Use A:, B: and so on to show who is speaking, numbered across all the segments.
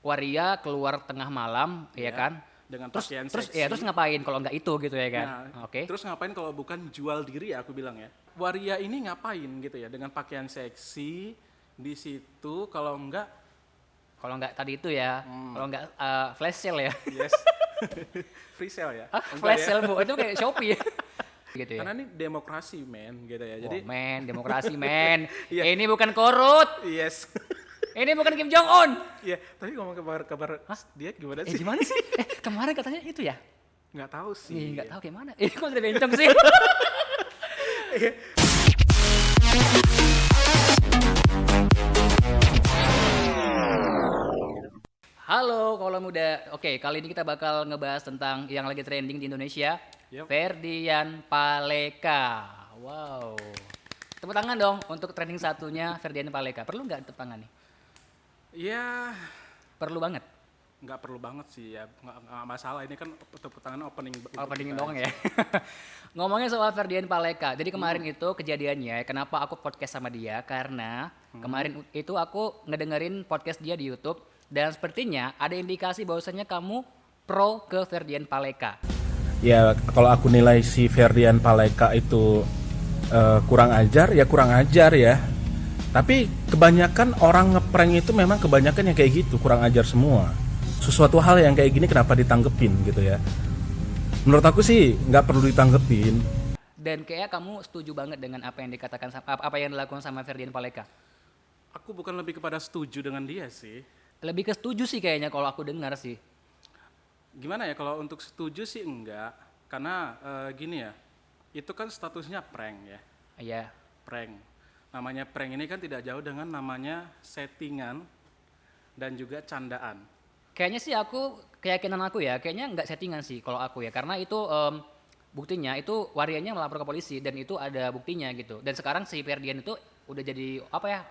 A: waria keluar tengah malam, ya kan?
B: Dengan
A: Terus
B: pakaian
A: terus
B: seksi.
A: ya terus ngapain kalau nggak itu gitu ya kan?
B: Nah,
A: Oke.
B: terus ngapain kalau bukan jual diri ya, aku bilang ya. Waria ini ngapain gitu ya dengan pakaian seksi di situ, kalau enggak
A: Kalau nggak tadi itu ya, kalau nggak flash sale ya.
B: yes. Free sale ya.
A: Ah,
B: Enggak
A: flash
B: ya.
A: sale Bu, itu kayak Shopee ya. Gitu ya.
B: Karena ini demokrasi men gitu ya.
A: Jadi
B: Jadi
A: men, demokrasi men.
B: Iya.
A: Ini bukan korut.
B: yes.
A: Ini bukan Kim Jong Un.
B: Iya, tapi ngomong kabar dia gimana sih?
A: Gimana sih? Kemarin katanya itu ya?
B: Nggak tahu sih.
A: Ih, nggak tahu kayak mana. Kok sudah bencong sih? Halo kaula muda. Oke, kali ini kita bakal ngebahas tentang yang lagi trending di Indonesia.
B: Yup.
A: Ferdian Paleka. Wow. Tepuk tangan dong untuk trending satunya Ferdian Paleka. Perlu nggak tepuk tangan nih?
B: Ya,
A: Perlu banget.
B: nggak perlu banget sih ya, nggak masalah. Ini kan tepuk tangan opening. untuk
A: Opening
B: kita
A: doang
B: aja.
A: ya. Ngomongin soal Ferdian Paleka. Jadi kemarin itu kejadiannya, kenapa aku podcast sama dia? Karena kemarin itu aku ngedengerin podcast dia di YouTube dan sepertinya ada indikasi bahwasannya kamu pro ke Ferdian Paleka.
C: Ya kalau aku nilai si Ferdian Paleka itu kurang ajar ya. Tapi kebanyakan orang ngeprank itu memang kebanyakan yang kayak gitu, kurang ajar semua. Sesuatu hal yang kayak gini kenapa ditanggepin gitu ya. Menurut aku sih nggak perlu ditanggepin.
A: Dan kayak kamu setuju banget dengan apa yang dikatakan apa yang dilakukan sama Ferdian Paleka.
B: Aku bukan lebih kepada setuju dengan dia sih.
A: Lebih ke setuju sih kayaknya kalau aku dengar sih.
B: Gimana ya, kalau untuk setuju sih enggak. Karena gini ya, itu kan statusnya prank ya.
A: Iya.
B: Prank. Namanya prank ini kan tidak jauh dengan namanya settingan dan juga candaan.
A: Kayaknya sih keyakinan aku ya, kayaknya nggak settingan sih kalau aku ya, karena itu buktinya itu warianya melapor ke polisi dan itu ada buktinya gitu. Dan sekarang si Ferdian itu udah jadi apa ya,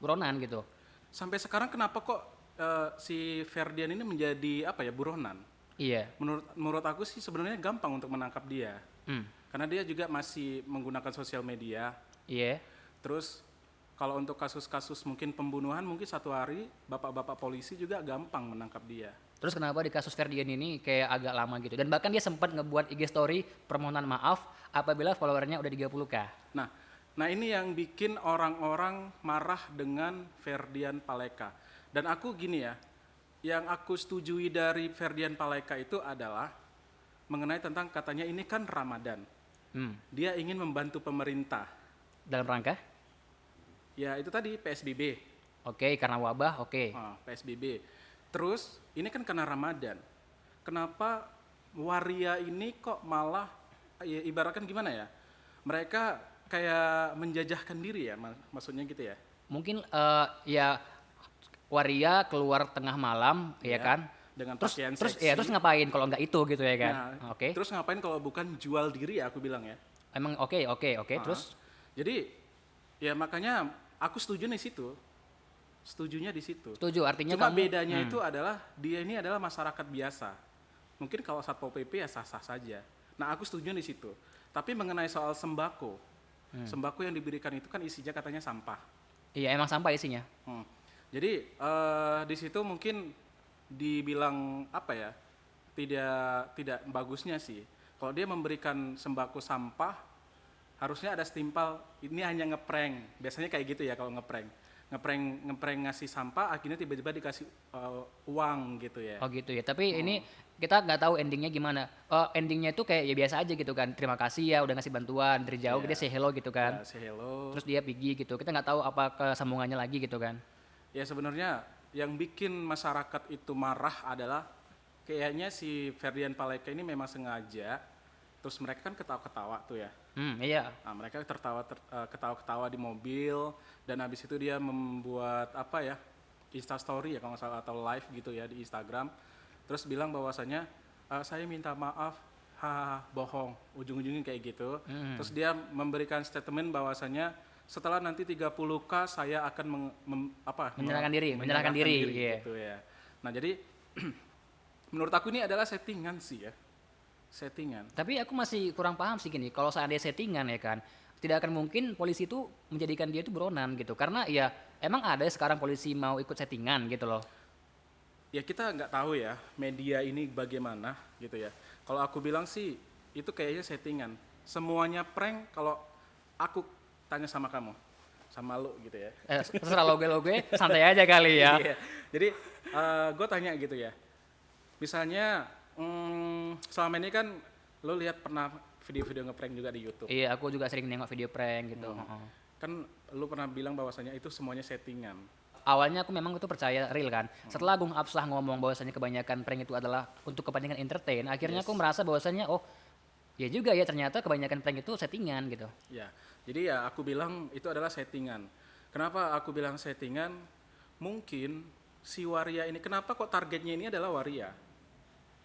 A: buronan gitu.
B: Sampai sekarang kenapa kok si Ferdian ini menjadi apa ya, buronan?
A: Iya.
B: Menurut aku sih sebenarnya gampang untuk menangkap dia. Karena dia juga masih menggunakan sosial media.
A: Iya.
B: Terus kalau untuk kasus-kasus mungkin pembunuhan, mungkin satu hari bapak-bapak polisi juga gampang menangkap dia.
A: Terus kenapa di kasus Ferdian ini kayak agak lama gitu? Dan bahkan dia sempat ngebuat IG story permohonan maaf apabila followernya udah 30K.
B: Nah ini yang bikin orang-orang marah dengan Ferdian Paleka. Dan aku gini ya, yang aku setujui dari Ferdian Paleka itu adalah mengenai tentang katanya ini kan Ramadan. Dia ingin membantu pemerintah.
A: Dalam rangka?
B: Ya itu tadi PSBB.
A: Oke, karena wabah, oke.
B: PSBB. Terus ini kan karena Ramadan. Kenapa waria ini kok malah ya, ibaratkan gimana ya? Mereka kayak menjajahkan diri ya, maksudnya gitu ya.
A: Mungkin ya waria keluar tengah malam, ya kan?
B: Dengan
A: Terus
B: pakaian
A: terus
B: seksi.
A: ya terus ngapain kalau nggak itu gitu ya kan?
B: Nah,
A: Oke.
B: Terus ngapain kalau bukan jual diri ya, aku bilang ya.
A: Emang oke, terus
B: Jadi ya makanya aku setuju di situ. Setujunya di situ.
A: setuju artinya
B: Cuma
A: kamu
B: bedanya itu adalah dia ini adalah masyarakat biasa. Mungkin kalau Satpol PP ya sah-sah saja. Nah, aku setuju di situ. Tapi mengenai soal sembako. Sembako yang diberikan itu kan isinya katanya sampah.
A: iya emang sampah isinya.
B: Jadi di situ mungkin dibilang apa ya? Tidak bagusnya sih. Kalau dia memberikan sembako sampah, harusnya ada setimpal ini hanya ngeprank. Biasanya kayak gitu ya kalau ngeprank. Ngeprank ngasih sampah, akhirnya tiba-tiba dikasih uang gitu ya.
A: Oh gitu ya. Tapi ini kita nggak tahu endingnya gimana. Endingnya itu kayak ya biasa aja gitu kan. Terima kasih ya udah ngasih bantuan dari jauh.
B: Iya.
A: Dia say hello gitu kan.
B: Ya, say hello.
A: Terus dia pergi gitu. Kita nggak tahu apa kesambungannya lagi gitu kan.
B: Ya sebenarnya yang bikin masyarakat itu marah adalah kayaknya si Ferdian Paleka ini memang sengaja. Terus mereka kan ketawa-ketawa tuh ya.
A: Iya.
B: Nah, mereka ketawa-ketawa di mobil dan habis itu dia membuat apa ya, Insta story ya kalau nggak salah atau live gitu ya di Instagram. Terus bilang bahwasanya saya minta maaf, bohong, ujung-ujungnya kayak gitu. Terus dia memberikan statement bahwasanya setelah nanti 30K saya akan
A: Menyerahkan diri, iya.
B: gitu ya. Nah jadi menurut aku ini adalah settingan sih ya. Settingan.
A: Tapi aku masih kurang paham sih gini, kalau seandainya settingan ya kan, tidak akan mungkin polisi itu menjadikan dia itu buronan gitu. Karena ya emang ada sekarang polisi mau ikut settingan gitu loh.
B: Ya kita nggak tahu ya media ini bagaimana gitu ya. Kalau aku bilang sih itu kayaknya settingan. Semuanya prank kalau aku tanya sama kamu, sama lu gitu ya.
A: Terserah loge santai aja kali ya.
B: Iya. Jadi gue tanya gitu ya. Misalnya selama ini kan lu lihat pernah video-video ngeprank juga di YouTube.
A: Iya, aku juga sering nengok video prank gitu. Heeh.
B: Kan lu pernah bilang bahwasanya itu semuanya settingan.
A: Awalnya aku memang itu percaya real kan. Setelah Bung Absah ngomong bahwasanya kebanyakan prank itu adalah untuk kepentingan entertain, akhirnya aku merasa bahwasanya oh ya juga ya ternyata kebanyakan prank itu settingan gitu.
B: Ya, jadi ya aku bilang itu adalah settingan. Kenapa aku bilang settingan? Mungkin si waria ini, kenapa kok targetnya ini adalah waria?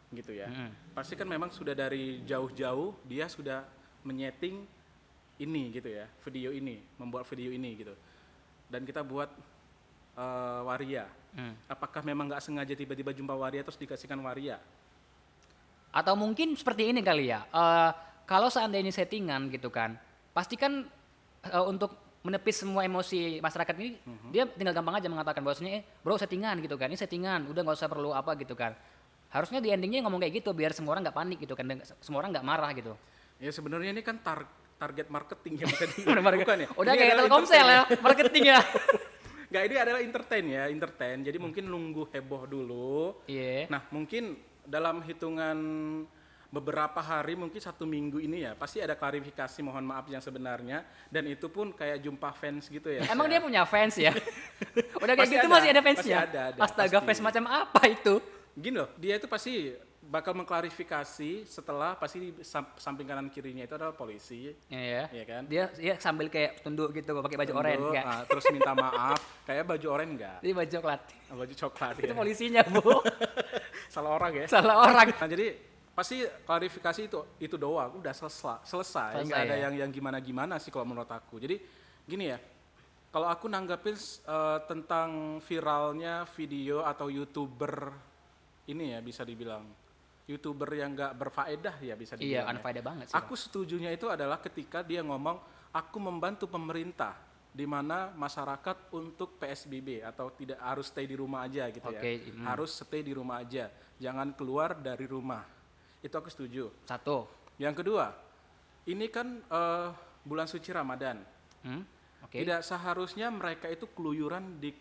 B: Gitu ya. Pasti kan memang sudah dari jauh-jauh dia sudah menyeting ini gitu ya, video ini, membuat video ini gitu. Dan kita buat waria. Apakah memang nggak sengaja tiba-tiba jumpa waria terus dikasihkan waria?
A: Atau mungkin seperti ini kali ya. Kalau seandainya settingan gitu kan, pasti kan untuk menepis semua emosi masyarakat ini, dia tinggal gampang aja mengatakan bahwasanya bro settingan gitu kan, ini settingan, udah nggak usah perlu apa gitu kan. Harusnya di endingnya ngomong kayak gitu biar semua orang nggak panik gitu kan, dan semua orang nggak marah gitu.
B: Ya sebenarnya ini kan target marketing ya bukan ya?
A: Udah
B: Ini
A: kayak
B: adalah
A: Telkomsel ya, marketing ya.
B: Nggak, ini adalah entertain. Jadi mungkin nunggu heboh dulu.
A: Iya.
B: Nah mungkin dalam hitungan beberapa hari, mungkin 1 minggu ini ya, pasti ada klarifikasi mohon maaf yang sebenarnya. Dan itu pun kayak jumpa fans gitu ya.
A: Emang dia punya fans ya? Udah kayak
B: Pasti
A: gitu
B: ada,
A: masih ada fansnya?
B: pasti ada,
A: Astaga,
B: pasti.
A: fans macam apa itu?
B: Gini loh, dia itu pasti bakal mengklarifikasi setelah pasti samping kanan kirinya itu adalah polisi.
A: Iya.
B: Iya kan?
A: Dia sambil kayak tunduk gitu pakai baju oranye
B: Tunduk,
A: enggak?
B: terus minta maaf, kayak baju oranye enggak?
A: Ini baju coklat.
B: Baju coklat
A: Itu
B: ya.
A: polisinya, Bu.
B: Salah orang ya.
A: Salah orang.
B: Nah, jadi pasti klarifikasi itu doang, udah selesai. Nggak ada
A: ya?
B: yang gimana-gimana sih kalau menurut aku. Jadi gini ya, kalau aku nanggapin tentang viralnya video atau YouTuber ini ya bisa dibilang YouTuber yang nggak berfaedah ya bisa
A: Iya,
B: dibilang.
A: unfaedah banget sih.
B: Aku setujunya itu adalah ketika dia ngomong aku membantu pemerintah di mana masyarakat untuk PSBB atau tidak harus stay di rumah aja gitu ya. Harus stay di rumah aja, jangan keluar dari rumah. Itu aku setuju.
A: Satu.
B: Yang kedua, ini kan bulan suci Ramadan.
A: Oke.
B: Tidak seharusnya mereka itu keluyuran di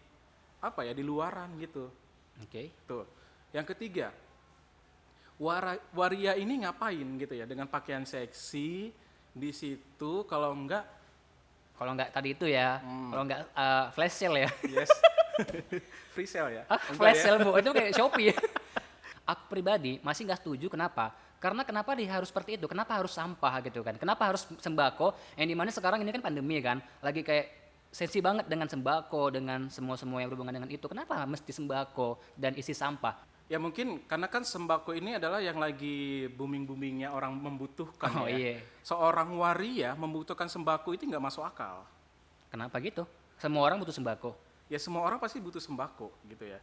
B: di luaran gitu.
A: Oke.
B: Tuh. Yang ketiga, waria ini ngapain gitu ya dengan pakaian seksi di situ kalau enggak
A: tadi itu ya, kalau enggak flash sale ya.
B: yes free sale ya.
A: Flash sale, Bu, itu kayak Shopee. Aku pribadi masih nggak setuju. Kenapa? Karena kenapa dia harus seperti itu? Kenapa harus sampah gitu kan? Kenapa harus sembako? Yang dimana sekarang ini kan pandemi kan, lagi kayak sensi banget dengan sembako, dengan semua yang berhubungan dengan itu. Kenapa mesti sembako dan isi sampah?
B: Ya mungkin karena kan sembako ini adalah yang lagi booming-boomingnya orang membutuhkan
A: Oh,
B: ya.
A: iya.
B: Seorang waria membutuhkan sembako itu nggak masuk akal.
A: Kenapa gitu? Semua orang butuh sembako.
B: Ya semua orang pasti butuh sembako gitu ya.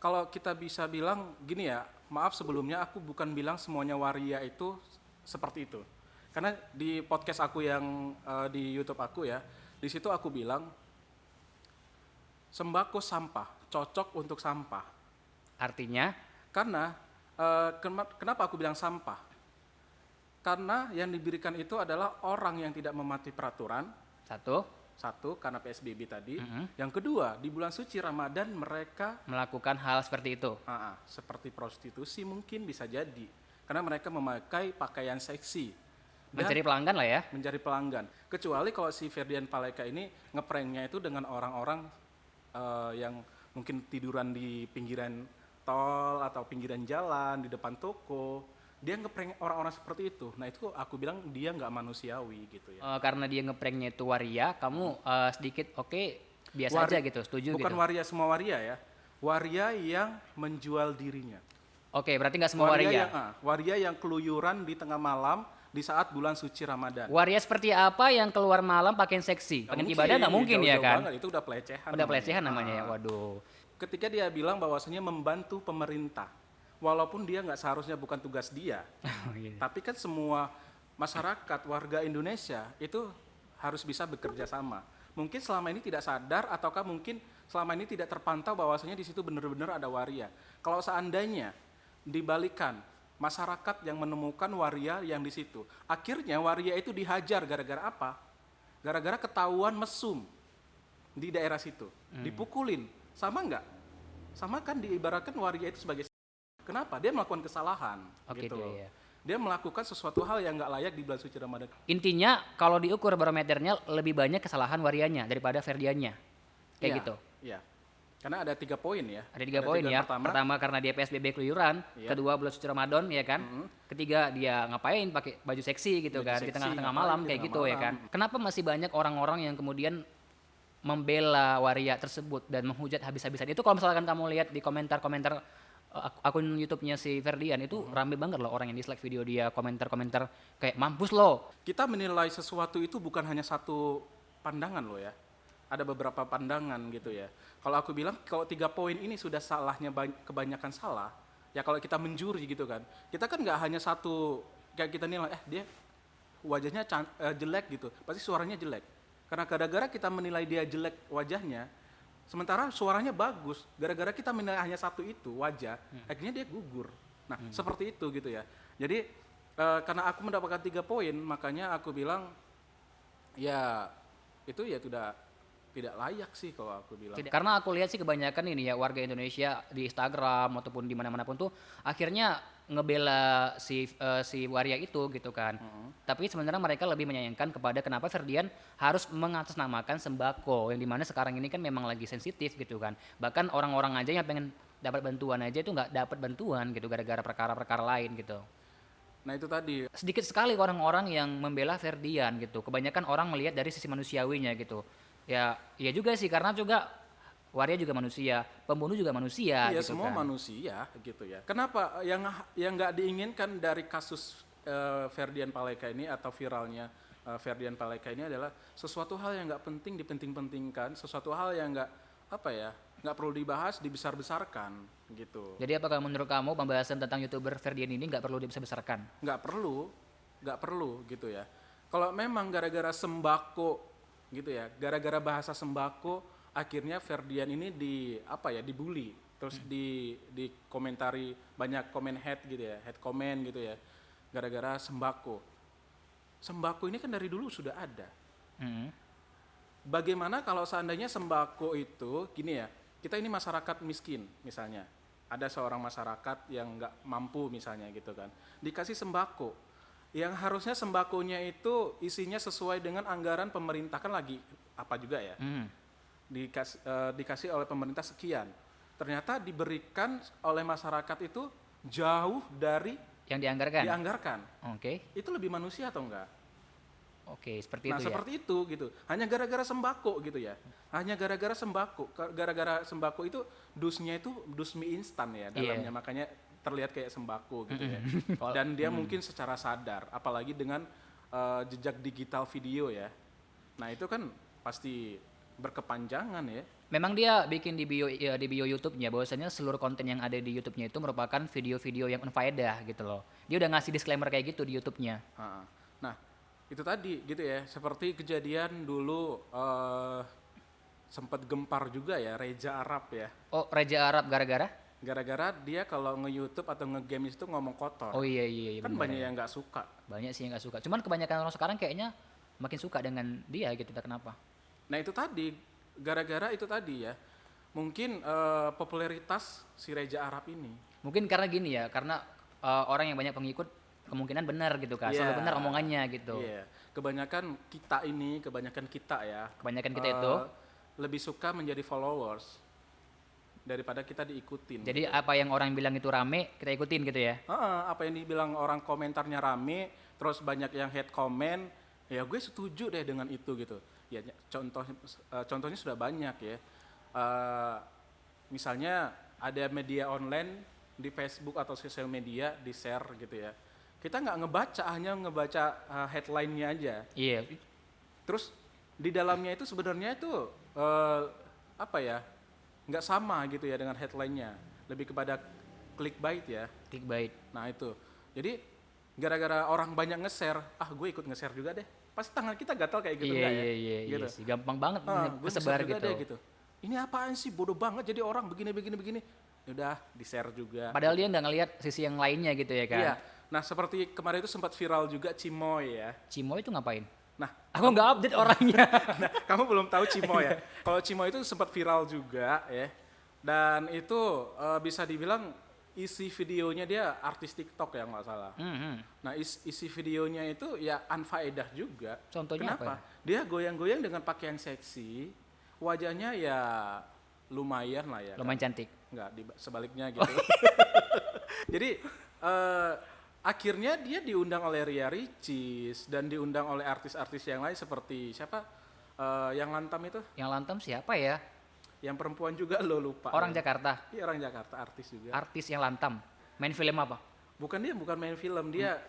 B: Kalau kita bisa bilang gini ya, maaf sebelumnya aku bukan bilang semuanya waria itu seperti itu. Karena di podcast aku yang di YouTube aku ya, di situ aku bilang sembako sampah, cocok untuk sampah.
A: Artinya,
B: Karena kenapa aku bilang sampah? Karena yang diberikan itu adalah orang yang tidak mematuhi peraturan. Satu, karena PSBB tadi. Yang kedua, di bulan suci Ramadan mereka
A: melakukan hal seperti itu.
B: seperti prostitusi mungkin bisa jadi. Karena mereka memakai pakaian seksi. Dan
A: Mencari pelanggan lah ya.
B: mencari pelanggan. Kecuali kalau si Ferdian Paleka ini ngepranknya itu dengan orang-orang yang mungkin tiduran di pinggiran tol atau pinggiran jalan, di depan toko. Dia ngeprank orang-orang seperti itu. Nah itu aku bilang dia nggak manusiawi gitu ya.
A: Karena dia ngepranknya itu waria, kamu sedikit biasa aja gitu, setuju
B: Bukan
A: gitu.
B: waria semua waria ya. Waria yang menjual dirinya.
A: Oke, berarti nggak semua waria.
B: Waria yang keluyuran di tengah malam di saat bulan suci Ramadan.
A: Waria seperti apa yang keluar malam pakaian seksi? Pakaian ibadah nggak mungkin ya
B: jauh-jauh
A: kan?
B: banget, itu udah pelecehan.
A: Udah pelecehan namanya ya, waduh.
B: Ketika dia bilang bahwasanya membantu pemerintah, walaupun dia nggak seharusnya bukan tugas dia, tapi kan semua masyarakat warga Indonesia itu harus bisa bekerja sama. Mungkin selama ini tidak sadar ataukah mungkin selama ini tidak terpantau bahwasanya di situ benar-benar ada waria. Kalau seandainya dibalikan masyarakat yang menemukan waria yang di situ, akhirnya waria itu dihajar gara-gara apa? Gara-gara ketahuan mesum di daerah situ, dipukulin, sama nggak? Sama kan diibaratkan waria itu sebagai kenapa? Dia melakukan kesalahan,
A: Oke,
B: gitu.
A: dia, ya.
B: Dia melakukan sesuatu hal yang nggak layak di bulan suci Ramadan.
A: Intinya kalau diukur barometernya lebih banyak kesalahan warianya daripada Ferdiannya. Kayak
B: Iya,
A: gitu.
B: Iya. Karena ada 3 poin ya.
A: Ada 3 poin ya.
B: Pertama,
A: Pertama karena dia PSBB keluyuran,
B: Iya.
A: kedua bulan suci Ramadan ya kan. Ketiga dia ngapain pakai baju seksi gitu
B: Baju
A: kan di
B: seksi,
A: tengah-tengah
B: ngapain
A: malam
B: di
A: kayak
B: tengah
A: gitu ya kan.
B: malam.
A: Kenapa masih banyak orang-orang yang kemudian membela waria tersebut dan menghujat habis-habisan? Itu kalau misalkan kamu lihat di komentar-komentar akun YouTube-nya si Ferdian itu rame banget loh orang yang dislike video dia, komentar-komentar kayak mampus lo.
B: kita menilai sesuatu itu bukan hanya satu pandangan loh ya. Ada beberapa pandangan gitu ya. Kalau aku bilang kalau 3 poin ini sudah salahnya kebanyakan salah, ya kalau kita menjuri gitu kan. Kita kan nggak hanya satu kayak kita nilai dia wajahnya jelek gitu, pasti suaranya jelek. Karena gara-gara kita menilai dia jelek wajahnya, sementara suaranya bagus, gara-gara kita menilai hanya satu itu wajah, akhirnya dia gugur. Nah, seperti itu gitu ya. Jadi karena aku mendapatkan 3 poin, makanya aku bilang ya itu ya tidak layak sih kalau aku bilang.
A: Karena aku lihat sih kebanyakan ini ya warga Indonesia di Instagram ataupun di mana-mana pun tuh akhirnya ngebela si waria itu gitu kan. Tapi sebenarnya mereka lebih menyayangkan kepada kenapa Ferdian harus mengatasnamakan sembako yang dimana sekarang ini kan memang lagi sensitif gitu kan. Bahkan orang-orang aja yang pengen dapat bantuan aja itu nggak dapat bantuan gitu gara-gara perkara-perkara lain gitu.
B: Nah itu tadi.
A: Sedikit sekali orang-orang yang membela Ferdian gitu. Kebanyakan orang melihat dari sisi manusiawinya gitu. Ya, iya juga sih karena juga waria juga manusia, pembunuh juga manusia
B: Iya
A: gitu
B: semua
A: kan.
B: manusia gitu ya. Kenapa yang nggak diinginkan dari kasus Ferdian Paleka ini atau viralnya Ferdian Paleka ini adalah sesuatu hal yang nggak penting dipenting-pentingkan, sesuatu hal yang nggak perlu dibahas dibesar-besarkan gitu.
A: Jadi apakah menurut kamu pembahasan tentang YouTuber Ferdian ini nggak perlu dibesar-besarkan?
B: Nggak perlu gitu ya. Kalau memang gara-gara sembako gitu ya, gara-gara bahasa sembako akhirnya Ferdian ini dibully, terus di komentari banyak komen hate gitu ya, hate comment gitu ya, gara-gara sembako. Sembako ini kan dari dulu sudah ada. Bagaimana kalau seandainya sembako itu gini ya, kita ini masyarakat miskin misalnya, ada seorang masyarakat yang nggak mampu misalnya gitu kan, dikasih sembako, yang harusnya sembakonya itu isinya sesuai dengan anggaran pemerintah kan lagi apa juga ya, dikasih oleh pemerintah sekian, ternyata diberikan oleh masyarakat itu jauh dari
A: Yang dianggarkan?
B: dianggarkan,
A: Oke,
B: itu lebih manusia atau enggak?
A: oke seperti
B: Nah
A: itu ya.
B: seperti itu gitu, hanya gara-gara sembako gitu ya, hanya gara-gara sembako itu dusnya itu dus mie instan ya dalamnya, makanya terlihat kayak sembako gitu ya. Dan dia mungkin secara sadar, apalagi dengan jejak digital video ya. Nah itu kan pasti berkepanjangan ya.
A: Memang dia bikin di bio YouTube-nya bahwasanya seluruh konten yang ada di YouTube-nya itu merupakan video-video yang unfaedah gitu loh. Dia udah ngasih disclaimer kayak gitu di YouTube-nya.
B: Nah itu tadi gitu ya, seperti kejadian dulu sempat gempar juga ya Reza Arab ya.
A: Oh, Raja Arab gara-gara?
B: Gara-gara dia kalau nge-YouTube atau nge-game itu ngomong kotor.
A: Oh iya
B: Kan
A: bener
B: banyak
A: ya.
B: yang nggak suka.
A: Banyak sih yang nggak suka. Cuman kebanyakan orang sekarang kayaknya makin suka dengan dia gitu, entah kenapa.
B: Nah itu tadi, gara-gara itu tadi ya, mungkin popularitas si Reza Arab ini.
A: Mungkin karena gini ya, karena orang yang banyak pengikut kemungkinan benar gitu kan, selalu benar omongannya gitu.
B: Iya, kebanyakan kita ya.
A: Kebanyakan kita itu.
B: Lebih suka menjadi followers daripada kita diikutin.
A: Jadi apa yang orang bilang itu rame, kita ikutin gitu ya.
B: Apa yang dibilang orang komentarnya rame, terus banyak yang hate comment, ya gue setuju deh dengan itu gitu. Ya contohnya sudah banyak ya. Misalnya ada media online di Facebook atau sosial media di share gitu ya. Kita nggak ngebaca, hanya ngebaca headline-nya aja.
A: Iya.
B: Terus di dalamnya itu sebenarnya itu nggak sama gitu ya dengan headline-nya, lebih kepada clickbait ya.
A: Clickbait.
B: Nah itu, jadi gara-gara orang banyak nge-share, gue ikut nge-share juga deh. Pasti tangan kita gatal kayak gitu nggak ya?
A: Iya
B: Gitu.
A: sih. Gampang banget
B: Gue
A: kesebar
B: nge-share juga
A: gitu.
B: deh, gitu. ini apaan sih, bodoh banget jadi orang begini. Ya udah di-share juga.
A: Padahal dia nggak ngelihat sisi yang lainnya gitu ya kan.
B: Iya. Nah, seperti kemarin itu sempat viral juga Cimoy ya.
A: Cimoy itu ngapain?
B: Nah,
A: Aku nggak update orangnya.
B: nah, kamu belum tahu Cimoy ya. Kalau Cimoy itu sempat viral juga ya. Dan itu bisa dibilang isi videonya dia artis TikTok ya nggak salah. Nah, isi videonya itu ya anfaedah juga.
A: Contohnya
B: Kenapa?
A: apa?
B: Dia goyang-goyang dengan pakaian seksi, wajahnya ya lumayan lah ya.
A: Lumayan cantik.
B: Enggak, sebaliknya gitu. Jadi akhirnya dia diundang oleh Ria Ricis dan diundang oleh artis-artis yang lain seperti siapa? Yang lantam itu?
A: Yang lantam siapa ya?
B: Yang perempuan juga lo lupa.
A: Orang
B: ya.
A: Jakarta.
B: Iya, orang Jakarta, artis juga.
A: Artis yang lantam. Main film apa?
B: Bukan main film, dia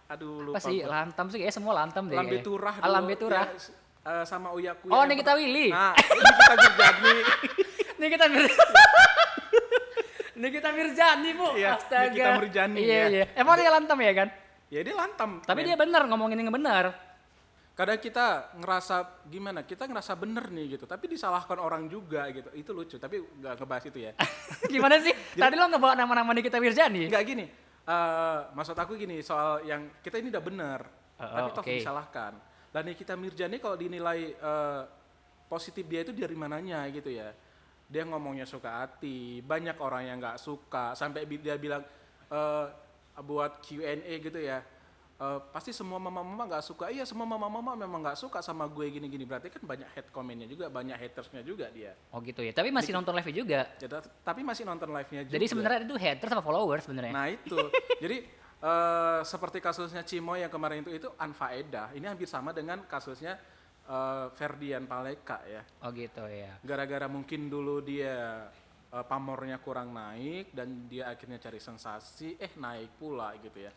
B: aduh lupa.
A: Apa sih
B: gua.
A: lantam sih? Kayaknya semua lantam deh.
B: Lambe Turah dulu.
A: Lambe Turah.
B: Ya, sama Uya Kuya.
A: Oh,
B: yang
A: Nikita Willy.
B: Nah, ini kita Mirjani.
A: Nikita Mirzani. Nikita Mirzani, Bu.
B: Iya,
A: Astaga.
B: Nikita Mirzani,
A: Iya,
B: ya.
A: iya. Emang dia lantam ya kan?
B: Ya dia lantam.
A: Tapi
B: men.
A: dia benar ngomongin yang benar.
B: Kadang kita ngerasa gimana? Kita ngerasa bener nih gitu, tapi disalahkan orang juga gitu. Itu lucu, tapi nggak ngebahas itu ya.
A: Gimana sih? Tadi lo ngebawa nama-nama Nikita Mirzani.
B: Nggak gini. Maksud aku gini, soal yang kita ini udah bener, tapi toh
A: oke.
B: disalahkan. Dan Nikita Mirzani kalau dinilai positif dia itu dari mananya gitu ya. Dia ngomongnya suka hati, banyak orang yang nggak suka, sampai dia bilang buat Q&A gitu ya. Pasti semua mama-mama nggak suka. Iya, semua mama-mama memang nggak suka sama gue gini-gini. Berarti kan banyak hate comment-nya juga, banyak hatersnya juga dia.
A: Oh gitu ya. Tapi masih nonton live juga.
B: Tapi masih nonton live-nya juga.
A: Jadi sebenarnya itu haters sama followers sebenarnya.
B: Nah itu, jadi seperti kasusnya Cimoy yang kemarin itu unfaedah. Ini hampir sama dengan kasusnya Ferdian Paleka ya.
A: Oh gitu ya.
B: Gara-gara mungkin dulu dia pamornya kurang naik dan dia akhirnya cari sensasi, naik pula gitu ya.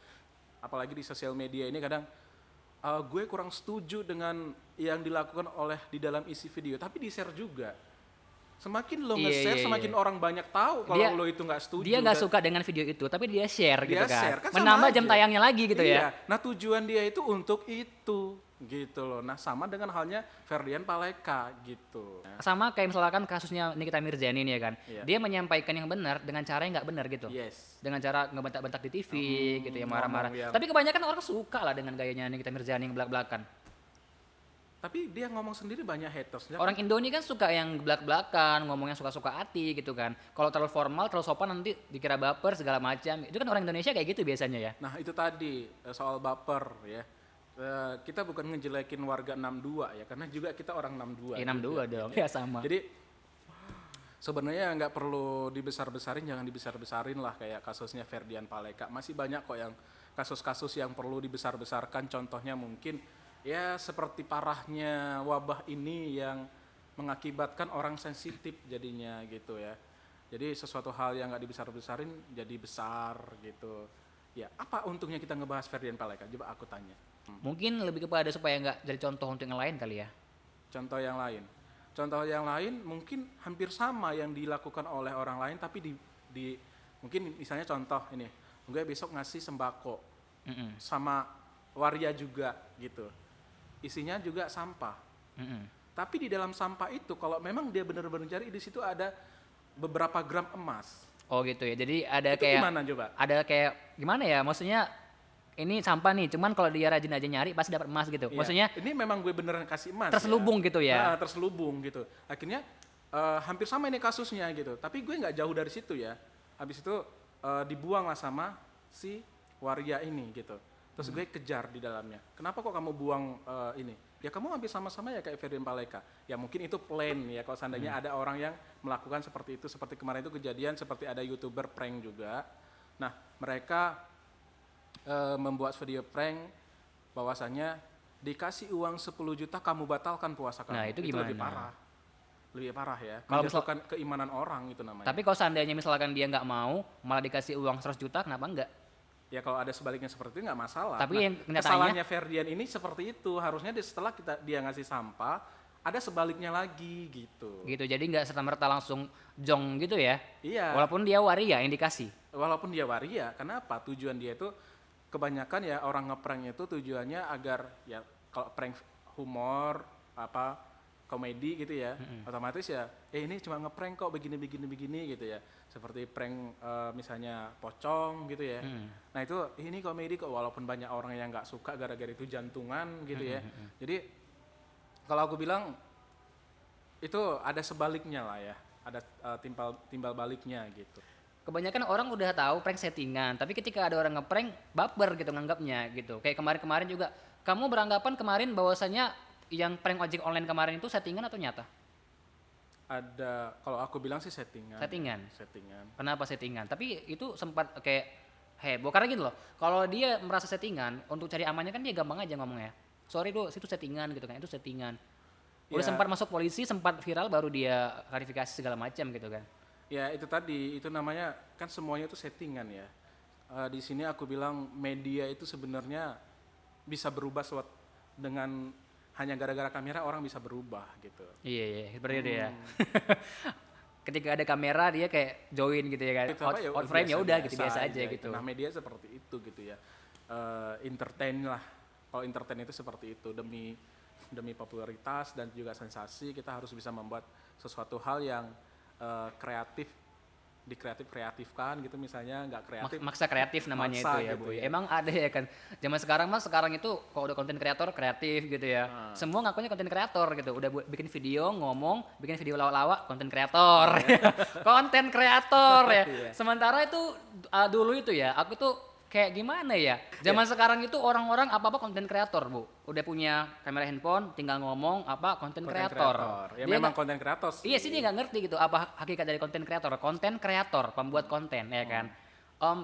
B: Apalagi di sosial media ini kadang gue kurang setuju dengan yang dilakukan oleh di dalam isi video, tapi di-share juga. Semakin lo
A: Iya,
B: nge-share,
A: iya,
B: semakin
A: iya.
B: orang banyak tahu kalau lo itu nggak setuju.
A: Dia nggak
B: dan-
A: suka dengan video itu, tapi dia share
B: Dia
A: gitu kan.
B: share, kan sama
A: Menambah jam
B: aja.
A: tayangnya lagi gitu
B: Iya.
A: ya.
B: Nah tujuan dia itu untuk itu gitu loh. Nah sama dengan halnya Ferdian Paleka gitu. Nah,
A: Sama kayak misalkan kasusnya Nikita Mirzani ini ya kan.
B: Iya.
A: Dia menyampaikan yang benar dengan cara yang nggak benar gitu.
B: yes.
A: Dengan cara ngebentak-bentak di TV gitu ya, marah-marah.
B: ngomong yang-
A: Tapi kebanyakan orang suka lah dengan gayanya Nikita Mirzani yang belak-belakan.
B: Tapi dia ngomong sendiri banyak hatersnya.
A: Orang Indo ini kan suka yang belak-belakan, ngomongnya suka-suka hati gitu kan. Kalau terlalu formal, terlalu sopan nanti dikira baper segala macam. Itu kan orang Indonesia kayak gitu biasanya ya.
B: Nah itu tadi soal baper ya. Kita bukan ngejelekin warga 62 ya, karena juga kita orang 62.
A: Ya 62 dong. Ya sama.
B: Jadi sebenarnya nggak perlu dibesar-besarin, jangan dibesar-besarin lah kayak kasusnya Ferdian Paleka. Masih banyak kok yang kasus-kasus yang perlu dibesar-besarkan. Contohnya mungkin ya seperti parahnya wabah ini yang mengakibatkan orang sensitif jadinya gitu ya. Jadi sesuatu hal yang nggak dibesar-besarin jadi besar gitu. Ya apa untungnya kita ngebahas Ferdian Paleka? Coba aku tanya.
A: Mungkin lebih kepada supaya nggak jadi contoh untuk yang lain kali ya.
B: Contoh yang lain. Contoh yang lain mungkin hampir sama yang dilakukan oleh orang lain tapi di mungkin misalnya contoh ini, gue besok ngasih sembako sama waria juga gitu. Isinya juga sampah. Tapi di dalam sampah itu kalau memang dia benar-benar cari di situ ada beberapa gram emas.
A: Oh gitu ya. Jadi ada
B: Itu
A: kayak
B: gimana coba?
A: ada kayak gimana ya? Maksudnya ini sampah nih, cuman kalau dia rajin aja nyari pasti dapat emas gitu.
B: Iya.
A: Maksudnya
B: ini memang gue beneran kasih emas.
A: terselubung gitu ya.
B: Nah, terselubung gitu. Akhirnya hampir sama ini kasusnya gitu. Tapi gue nggak jauh dari situ ya. Habis itu dibuang lah sama si waria ini gitu. Terus gue kejar di dalamnya. Kenapa kok kamu buang ini? Ya kamu hampir sama-sama ya kayak Ferdian Paleka. Ya mungkin itu plan ya kalau seandainya ada orang yang melakukan seperti itu. Seperti kemarin itu kejadian seperti ada YouTuber prank juga. Nah mereka membuat video prank bahwasannya dikasih uang 10 juta kamu batalkan puasa kamu.
A: Nah, itu gimana?
B: Lebih parah ya.
A: Kalau
B: Menjatuhkan keimanan orang itu namanya.
A: Tapi kalau seandainya misalkan dia nggak mau, malah dikasih uang 100 juta, kenapa enggak?
B: Ya kalau ada sebaliknya seperti itu nggak masalah.
A: Tapi yang kenyataannya-
B: kesalahannya Ferdian ini seperti itu. Harusnya setelah dia ngasih sampah, ada sebaliknya lagi gitu.
A: Gitu. Jadi nggak serta-merta langsung jong gitu ya.
B: Iya.
A: Walaupun dia waria yang dikasih.
B: Walaupun dia waria, kenapa? Tujuan dia itu kebanyakan ya orang ngeprank itu tujuannya agar ya kalau prank humor apa komedi gitu ya, otomatis ya, ini cuma ngeprank kok begini gitu ya. Seperti prank misalnya pocong gitu ya. Nah itu ini komedi kok, walaupun banyak orang yang nggak suka gara-gara itu jantungan gitu ya. Jadi kalau aku bilang itu ada sebaliknya lah ya, ada timbal baliknya gitu.
A: Kebanyakan orang udah tahu prank settingan, tapi ketika ada orang ngeprank baper gitu nganggapnya gitu. Kayak kemarin-kemarin juga, kamu beranggapan kemarin bahwasanya yang prank ojek online kemarin itu settingan atau nyata?
B: Ada, kalau aku bilang sih settingan.
A: Settingan.
B: Settingan.
A: Kenapa settingan? Tapi itu sempat kayak heboh karena gitu loh. Kalau dia merasa settingan, untuk cari amannya kan dia gampang aja ngomongnya. Sorry do, itu settingan gitu kan, itu settingan. Udah
B: Ya.
A: sempat masuk polisi, sempat viral baru dia klarifikasi segala macam gitu kan.
B: Ya itu tadi, itu namanya kan semuanya itu settingan ya. Di sini aku bilang media itu sebenarnya bisa berubah dengan hanya gara-gara kamera orang bisa berubah gitu.
A: Iya, seperti itu ya. Ketika ada kamera dia kayak join gitu ya kan.
B: Itu apa
A: Out frame ya udah gitu biasa aja
B: gitu.
A: gitu.
B: Nah media seperti itu gitu ya. Entertain lah. Kalau entertain itu seperti itu, demi popularitas dan juga sensasi kita harus bisa membuat sesuatu hal yang kreatif, dikreatifkan gitu, misalnya nggak kreatif.
A: Maksa kreatif namanya
B: Maksa
A: itu ya,
B: gitu
A: Bu.
B: ya.
A: Emang ada ya kan. Zaman sekarang itu kalau udah konten kreator kreatif gitu ya. Semua ngakunya konten kreator gitu. Udah bikin video, ngomong, bikin video lawak-lawak, konten kreator. Konten kreator ya. Sementara itu dulu itu ya, aku tuh kayak gimana ya? Zaman sekarang itu orang-orang apa-apa konten kreator, Bu. Udah punya kamera handphone, tinggal ngomong apa konten kreator.
B: Ya
A: Dia
B: memang
A: nggak-
B: konten kreator sih.
A: Iya sih, dia nggak ngerti gitu apa hakikat dari konten kreator. Konten kreator, pembuat konten ya kan.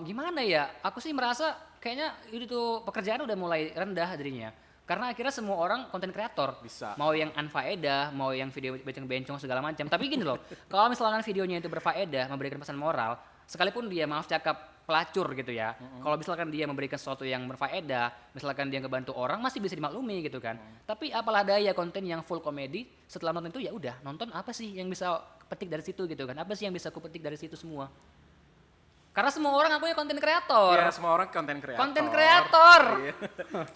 A: Gimana ya? Aku sih merasa kayaknya itu pekerjaan udah mulai rendah jadinya. Karena akhirnya semua orang konten kreator.
B: Bisa.
A: Mau yang unfaedah, mau yang video bencong-bencong segala macam. Tapi gini loh, kalau misalkan videonya itu berfaedah, memberikan pesan moral, sekalipun dia maaf cakap pelacur gitu ya. Kalau misalkan dia memberikan sesuatu yang berfaedah, misalkan dia ngebantu orang masih bisa dimaklumi gitu kan. Tapi apalah daya konten yang full komedi, setelah nonton itu ya udah, nonton apa sih yang bisa petik dari situ gitu kan. Apa sih yang bisa aku petik dari situ semua? Karena semua orang akunya konten kreator.
B: Ya, semua orang konten kreator.
A: Konten kreator.
B: Iya.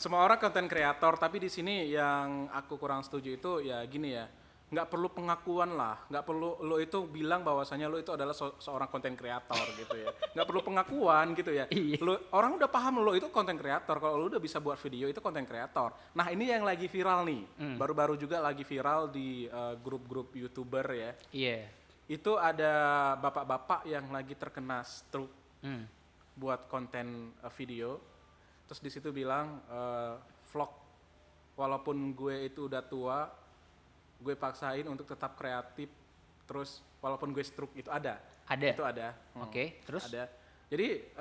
B: Semua orang konten kreator, tapi di sini yang aku kurang setuju itu ya gini ya. Nggak perlu pengakuan lah, nggak perlu lo itu bilang bahwasanya lo itu adalah seorang konten kreator gitu ya. Nggak perlu pengakuan gitu ya.
A: Iya.
B: Orang udah paham lo itu konten kreator, kalau lo udah bisa buat video itu konten kreator. Nah ini yang lagi viral nih, baru-baru juga lagi viral di grup-grup YouTuber ya.
A: Iya.
B: Itu ada bapak-bapak yang lagi terkena stroke buat konten video. Terus di situ bilang vlog, walaupun gue itu udah tua, gue paksain untuk tetap kreatif. Terus walaupun gue stroke itu ada. Itu ada.
A: Oke, terus?
B: Ada. Jadi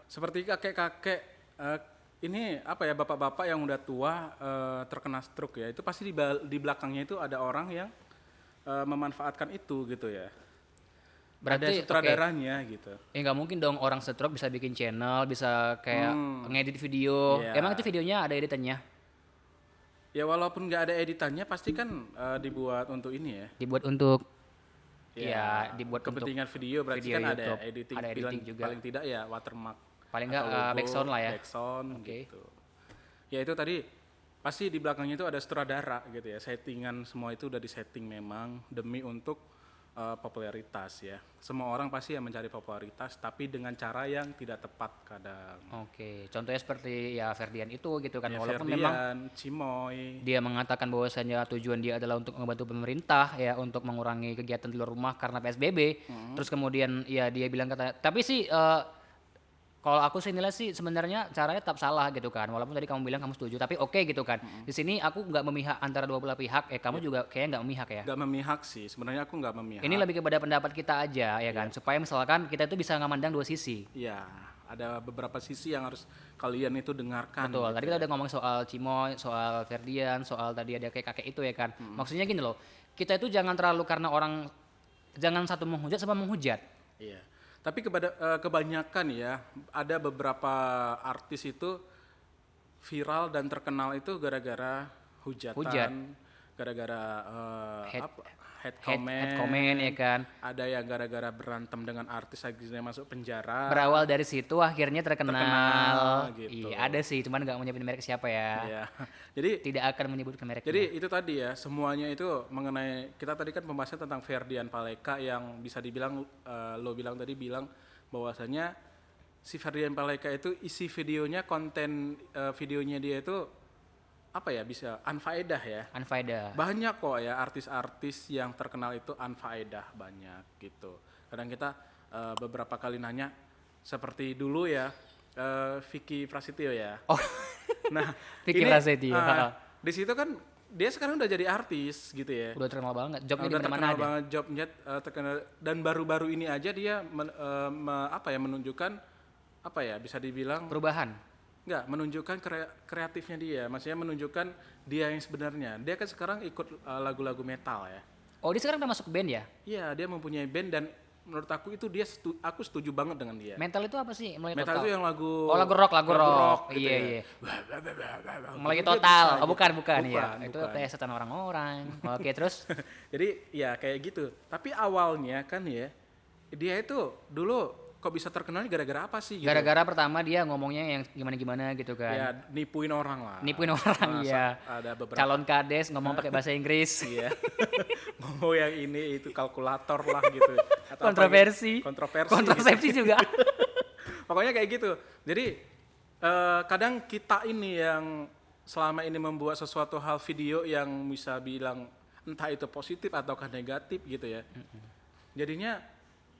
B: seperti kakek-kakek ini apa ya, bapak-bapak yang udah tua terkena stroke ya. Itu pasti di belakangnya itu ada orang yang memanfaatkan itu gitu ya.
A: Berarti,
B: ada sutradaranya gitu.
A: Ya nggak mungkin dong orang stroke bisa bikin channel, bisa kayak ngedit video.
B: Iya.
A: Emang itu videonya ada editannya?
B: Ya walaupun nggak ada editannya pasti kan dibuat untuk ini ya.
A: Dibuat untuk dibuat untuk
B: kepentingan video, berarti
A: video
B: kan
A: YouTube.
B: ada editing,
A: Ada editing juga.
B: paling tidak ya watermark.
A: Paling nggak,
B: atau logo,
A: backsound lah ya.
B: Backsound
A: Oke.
B: gitu. Ya itu tadi pasti di belakangnya itu ada sutradara gitu ya. Settingan semua itu udah disetting memang demi untuk popularitas ya. Semua orang pasti yang mencari popularitas tapi dengan cara yang tidak tepat kadang.
A: Oke, contohnya seperti ya Ferdian itu gitu kan,
B: Ya,
A: walaupun
B: Ferdian,
A: memang
B: Cimoy.
A: dia mengatakan bahwasanya tujuan dia adalah untuk membantu pemerintah ya untuk mengurangi kegiatan di luar rumah karena PSBB. Terus kemudian ya dia bilang kata, tapi sih kalau aku sih nilai sih sebenarnya caranya tetap salah gitu kan. Walaupun tadi kamu bilang kamu setuju, tapi oke gitu kan. Di sini aku nggak memihak antara dua belah pihak. Kamu juga kayaknya nggak memihak ya.
B: Gak memihak sih, sebenarnya aku nggak memihak.
A: Ini lebih kepada pendapat kita aja ya kan, supaya misalkan kita itu bisa ngamandang dua sisi.
B: Ya, ada beberapa sisi yang harus kalian itu dengarkan.
A: Betul.
B: gitu.
A: Tadi kita udah ngomong soal Cimoy, soal Ferdian, soal tadi ada kayak kakek itu ya kan. Maksudnya gini loh, kita itu jangan terlalu karena orang, jangan satu menghujat sama menghujat.
B: Iya. Tapi kebanyakan ya, ada beberapa artis itu viral dan terkenal itu gara-gara hujatan, gara-gara head
A: head comment ya kan.
B: Ada yang gara-gara berantem dengan artis akhirnya masuk penjara.
A: Berawal dari situ akhirnya terkenal.
B: Gitu.
A: Iya, ada sih, cuman nggak menyebut merek siapa ya.
B: Iya. Jadi
A: Tidak akan menyebutkan mereknya.
B: Jadi itu tadi ya, semuanya itu mengenai, kita tadi kan pembahasan tentang Ferdian Paleka yang bisa dibilang, lo bilang tadi bahwasanya si Ferdian Paleka itu isi videonya, konten videonya dia itu apa ya, bisa unfaedah ya.
A: Unfaedah.
B: Banyak kok ya artis-artis yang terkenal itu unfaedah, banyak gitu. Kadang kita beberapa kali nanya, seperti dulu ya, Vicky Prasetyo ya.
A: Oh.
B: Nah,
A: Vicky
B: ini,
A: Prasetyo.
B: di situ kan dia sekarang udah jadi artis gitu ya.
A: Udah terkenal banget. Jobnya di
B: Udah
A: mana-mana
B: terkenal
A: ada.
B: banget, jobnya terkenal, dan baru-baru ini aja dia menunjukkan apa ya, bisa dibilang
A: Perubahan.
B: menunjukkan kreatifnya dia, maksudnya menunjukkan dia yang sebenarnya. Dia kan sekarang ikut lagu-lagu metal ya.
A: Oh, dia sekarang udah masuk band ya?
B: Iya, dia mempunyai band dan menurut aku itu aku setuju banget dengan dia.
A: Metal itu apa sih? Mulai
B: Metal
A: total.
B: itu yang lagu
A: Oh, lagu rock.
B: gitu
A: Iya,
B: ya.
A: iya. Mulai
B: Dia
A: total.
B: bisa
A: Oh, bukan
B: gitu.
A: ya. Itu
B: Bukan.
A: plesetan orang-orang. Oke, terus
B: Jadi ya kayak gitu. Tapi awalnya kan ya, dia itu dulu kok bisa terkenal gara-gara apa sih gitu?
A: gara-gara pertama dia ngomongnya yang gimana-gimana gitu kan.
B: Ya nipuin orang lah.
A: Nipuin orang ya.
B: Ada beberapa.
A: Calon kades ngomong pakai bahasa Inggris.
B: Iya. Ngomong yang ini itu kalkulator lah gitu. Atau apa
A: Kontroversi.
B: gitu. Kontroversi.
A: Kontrasepsi juga.
B: Pokoknya kayak gitu. Jadi kadang kita ini yang selama ini membuat sesuatu hal video yang bisa bilang entah itu positif ataukah negatif gitu ya. Jadinya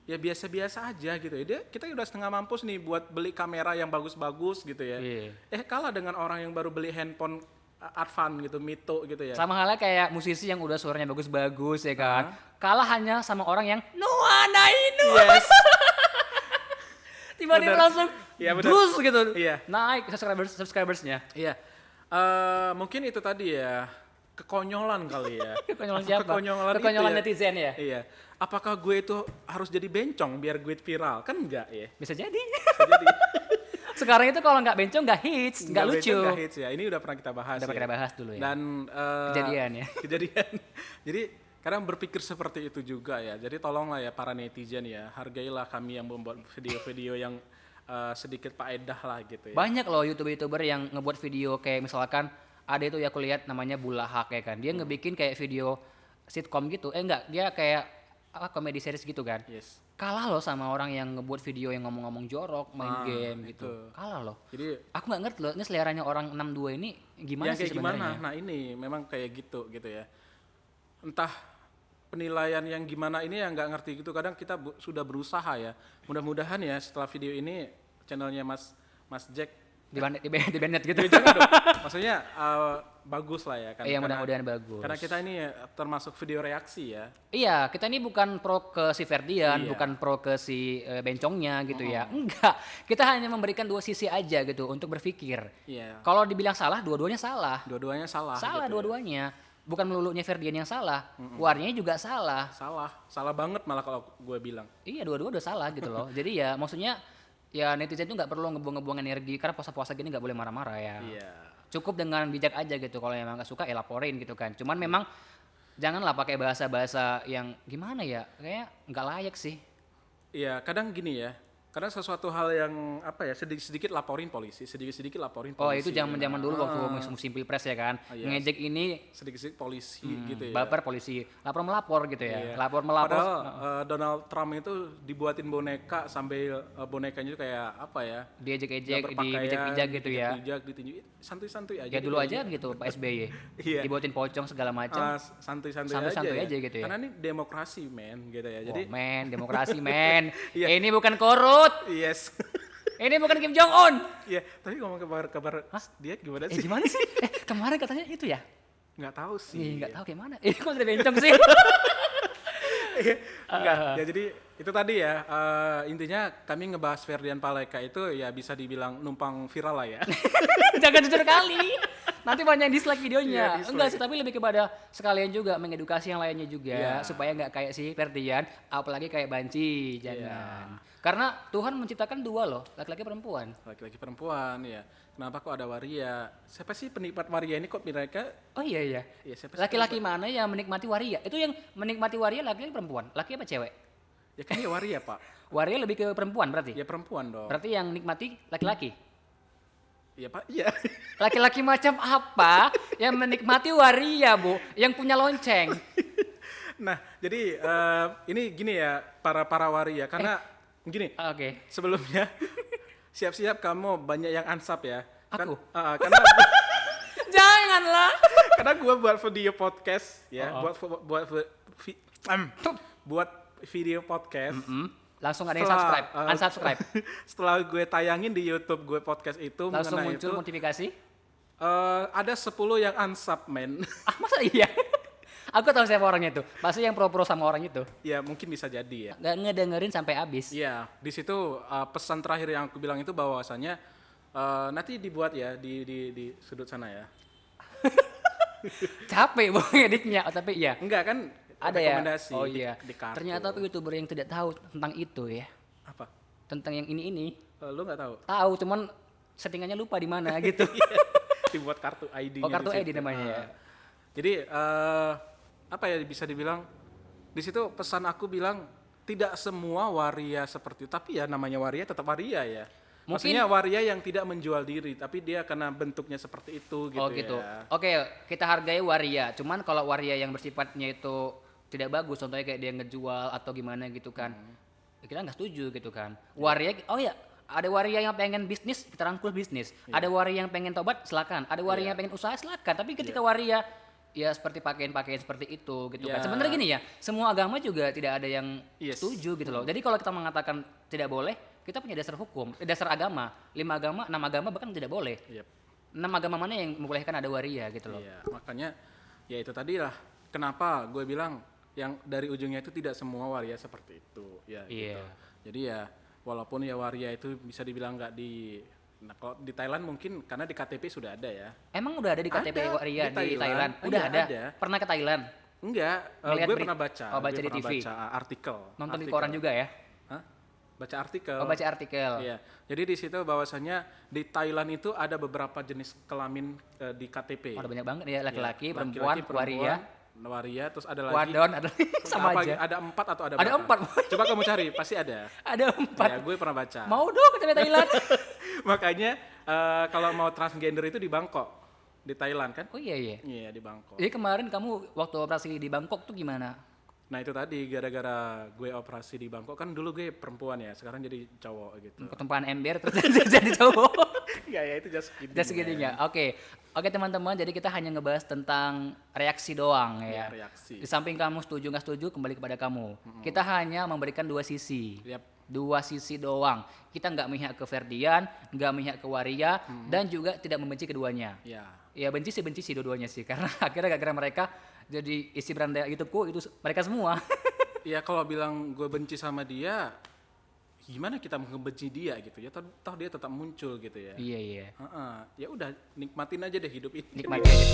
B: ya biasa-biasa aja gitu ya. Kita udah setengah mampus nih buat beli kamera yang bagus-bagus gitu ya.
A: Iya.
B: Kalah dengan orang yang baru beli handphone Advan gitu, Mito gitu ya.
A: Sama halnya kayak musisi yang udah suaranya bagus-bagus ya kan. Kalah hanya sama orang yang Nuanainu.
B: Yes.
A: Tiba-tiba
B: Bener.
A: langsung
B: Iya, bener.
A: terus gitu.
B: Iya.
A: Naik subscribersnya.
B: Iya. Mungkin itu tadi ya, kekonyolan kali ya.
A: Kekonyolan siapa?
B: Kekonyolan
A: Kekonyolan
B: itu ya.
A: netizen ya?
B: Iya. Apakah gue itu harus jadi bencong biar gue viral? Kan enggak ya.
A: Bisa jadi.
B: Bisa jadi.
A: Sekarang itu kalau nggak bencong nggak hits, nggak lucu.
B: bencong, nggak hits ya. Ini udah pernah kita bahas.
A: Udah pernah kita bahas dulu ya.
B: Dan
A: Kejadian ya.
B: Kejadian. Jadi kadang berpikir seperti itu juga ya. Jadi tolonglah ya para netizen ya, hargailah kami yang membuat video-video yang sedikit faedah lah gitu ya.
A: Banyak loh YouTuber yang ngebuat video kayak misalkan ada itu ya aku lihat namanya Bulahak ya kan. Dia ngebikin kayak video sitcom gitu. Enggak, dia kayak komedi series gitu kan.
B: Yes.
A: Kalah loh sama orang yang ngebuat video yang ngomong-ngomong jorok, main game gitu.
B: itu.
A: Kalah loh.
B: Jadi
A: Aku nggak ngerti loh, ini seleranya orang 62 ini gimana
B: yang
A: sih
B: kayak gimana?
A: sebenarnya?
B: Nah ini memang kayak gitu ya. Entah penilaian yang gimana ini yang nggak ngerti gitu. Kadang kita sudah berusaha ya. Mudah-mudahan ya setelah video ini channelnya Mas Jack
A: Di Bennett gitu.
B: jangan dong. Maksudnya bagus lah ya kan.
A: Iya,
B: Karena-
A: mudah-mudahan bagus.
B: Karena kita ini termasuk video reaksi ya.
A: Iya, kita ini bukan pro ke si Ferdian,
B: Iya.
A: bukan pro ke si bencongnya gitu ya. Enggak, kita hanya memberikan dua sisi aja gitu untuk berpikir.
B: Iya.
A: Kalau dibilang salah, dua-duanya salah.
B: Dua-duanya salah.
A: Salah
B: gitu ya.
A: dua-duanya. Bukan melulunya Ferdian yang salah, warnanya juga salah.
B: Salah banget malah kalau gue bilang.
A: Iya, dua-dua udah salah gitu loh. Jadi ya maksudnya ya netizen tuh nggak perlu ngebuang-ngebuang energi karena puasa-puasa gini nggak boleh marah-marah ya.
B: Iya.
A: Cukup dengan bijak aja gitu. Kalau emang nggak suka ya laporin gitu kan. Cuman memang janganlah pakai bahasa-bahasa yang gimana ya, kayak nggak layak sih.
B: Iya, kadang gini ya. Kadang sesuatu hal yang apa ya, sedikit-sedikit laporin polisi, sedikit-sedikit laporin polisi.
A: Oh itu zaman-zaman dulu waktu musim pilpres ya kan.
B: Iya.
A: Ngejek ini
B: Sedikit-sedikit polisi gitu ya.
A: baper polisi, lapor gitu ya.
B: Iya.
A: Lapor-melapor.
B: Padahal Donald Trump itu dibuatin boneka sambil bonekanya itu kayak apa ya?
A: Diejek-ejek,
B: nggak berpakaian,
A: dibijak-bijak gitu ya.
B: Dibijak, ditinju, santuy-santuy aja.
A: Ya dulu
B: gitu
A: aja gitu Pak SBY.
B: Iya.
A: Dibuatin pocong segala macam.
B: Santuy-santuy
A: Santuy-santuy
B: aja,
A: aja gitu ya.
B: Karena ini demokrasi men gitu ya. Jadi
A: Oh, men, demokrasi men.
B: Iya.
A: Ini bukan korut.
B: yes.
A: Ini bukan Kim Jong Un.
B: Iya, tapi ngomong kabar dia gimana sih?
A: Gimana sih? Kemarin katanya itu ya?
B: Nggak tahu sih.
A: Ih, nggak tahu kayak mana. Kok udah bencong sih?
B: Enggak, ya jadi itu tadi ya, intinya kami ngebahas Ferdian Paleka itu ya bisa dibilang numpang viral lah ya.
A: Jangan jujur kali. Nanti banyak yang dislike videonya.
B: Iya, dislike.
A: Enggak sih, tapi lebih kepada sekalian juga mengedukasi yang lainnya juga
B: Iya.
A: supaya nggak kayak si Ferdian, apalagi kayak Banci. Jangan. Karena Tuhan menciptakan dua loh, laki-laki perempuan.
B: Laki-laki perempuan ya. Kenapa kok ada waria? Siapa sih penikmat waria ini kok mereka?
A: Oh iya iya.
B: Ya, siapa sih
A: Laki-laki mana yang menikmati waria? Itu yang menikmati waria laki-laki perempuan? Laki apa cewek?
B: Ya kan dia waria pak.
A: Waria lebih ke perempuan berarti?
B: Ya perempuan dong.
A: Berarti yang nikmati laki-laki?
B: Iya pak. Iya.
A: Laki-laki macam apa yang menikmati waria, Bu? Yang punya lonceng?
B: Nah jadi ini gini ya para waria karena gini.
A: Oke.
B: Sebelumnya siap-siap kamu banyak yang ansap ya.
A: Aku?
B: Karena
A: Janganlah.
B: karena gue buat video podcast ya, buat video podcast.
A: Langsung ada yang
B: Setelah,
A: subscribe, unsubscribe.
B: Setelah gue tayangin di YouTube gue podcast itu
A: Langsung
B: mengenai
A: muncul
B: itu,
A: notifikasi.
B: ada 10 yang unsub men.
A: Ah, masa iya? Aku tahu siapa orangnya itu. Pasti yang pro-pro sama orang itu.
B: Ya mungkin bisa jadi ya.
A: Nggak ngedengerin sampai habis.
B: Iya, di situ pesan terakhir yang aku bilang itu bahwasanya nanti dibuat ya di sudut sana ya.
A: Capek bang editnya, oh, tapi iya.
B: Enggak kan
A: Ada ya?
B: rekomendasi
A: Oh iya.
B: di kartu.
A: Ternyata aku YouTuber yang tidak tahu tentang itu ya.
B: Apa?
A: Tentang yang ini.
B: Lu nggak tahu?
A: Tahu, cuman settingannya lupa di mana gitu.
B: Dibuat kartu ID-nya.
A: Oh, kartu
B: di
A: ID
B: situ.
A: namanya ya.
B: Jadi apa ya bisa dibilang di situ pesan aku bilang tidak semua waria seperti itu, tapi ya namanya waria tetap waria ya. Maksudnya waria yang tidak menjual diri, tapi dia karena bentuknya seperti itu gitu.
A: Oh gitu.
B: Ya.
A: Oke, kita hargai waria. Cuman kalau waria yang bersifatnya itu tidak bagus, contohnya kayak dia ngejual atau gimana gitu kan, ya kita nggak setuju gitu kan. Waria, oh ya, ada waria yang pengen bisnis, kita rangkul bisnis. Ada waria yang pengen tobat, silakan. Ada waria yang pengen usaha, silakan. Tapi ketika waria ya seperti pakaian-pakaian seperti itu gitu kan. Sebenarnya gini ya, semua agama juga tidak ada yang setuju gitu loh. Jadi kalau kita mengatakan tidak boleh, kita punya dasar hukum, dasar agama. 5 agama, 6 agama bahkan tidak boleh. 6 agama mana yang membolehkan ada waria gitu loh.
B: Iya, makanya ya itu tadi lah kenapa gue bilang yang dari ujungnya itu tidak semua waria seperti itu ya gitu. Jadi ya walaupun ya waria itu bisa dibilang nggak di kalau di Thailand mungkin karena di KTP sudah ada ya.
A: Emang udah ada di KTP
B: Ada,
A: waria
B: di
A: di Thailand? Udah
B: Iya,
A: ada.
B: ada.
A: Pernah ke Thailand?
B: Enggak,
A: Ngeliat
B: gue pernah baca.
A: Oh, baca
B: gue
A: di
B: pernah
A: TV.
B: baca artikel.
A: Nonton di
B: Artikel.
A: koran juga ya?
B: Hah? Baca artikel.
A: Oh, baca artikel.
B: Iya. Jadi di situ bahwasannya di Thailand itu ada beberapa jenis kelamin di KTP.
A: Oh, ada banyak banget ya, laki-laki,
B: Ya,
A: perempuan, waria,
B: waria, terus ada lagi
A: wadon, ada sama
B: apa,
A: aja.
B: ada 4 atau ada
A: Ada
B: berapa?
A: 4.
B: Coba kamu cari, pasti ada.
A: Ada 4.
B: Ya, gue pernah baca.
A: Mau dong ke Thailand.
B: Makanya kalau mau transgender itu di Bangkok, di Thailand kan?
A: Oh iya iya.
B: Iya, di Bangkok.
A: Jadi kemarin kamu waktu operasi di Bangkok tuh gimana?
B: Nah itu tadi gara-gara gue operasi di Bangkok kan dulu gue perempuan ya, sekarang jadi cowok gitu.
A: Ketumpahan ember terus jadi cowok.
B: Enggak ya itu just kidding.
A: Just kidding ya. Oke teman-teman, jadi kita hanya ngebahas tentang reaksi doang ya.
B: Reaksi.
A: Di samping kamu setuju nggak setuju kembali kepada kamu. Kita hanya memberikan 2 sisi.
B: Yap.
A: 2 sisi doang. Kita nggak memihak ke Ferdian, nggak memihak ke Waria, dan juga tidak membenci keduanya.
B: Ya.
A: Ya benci sih dua-duanya sih, karena akhirnya gara-gara mereka jadi isi beranda YouTubeku itu mereka semua.
B: Ya kalau bilang gue benci sama dia, gimana kita membenci dia gitu ya? Toh dia tetap muncul gitu ya.
A: Iya.
B: Ya udah nikmatin aja deh hidup ini.
A: Nikmati aja.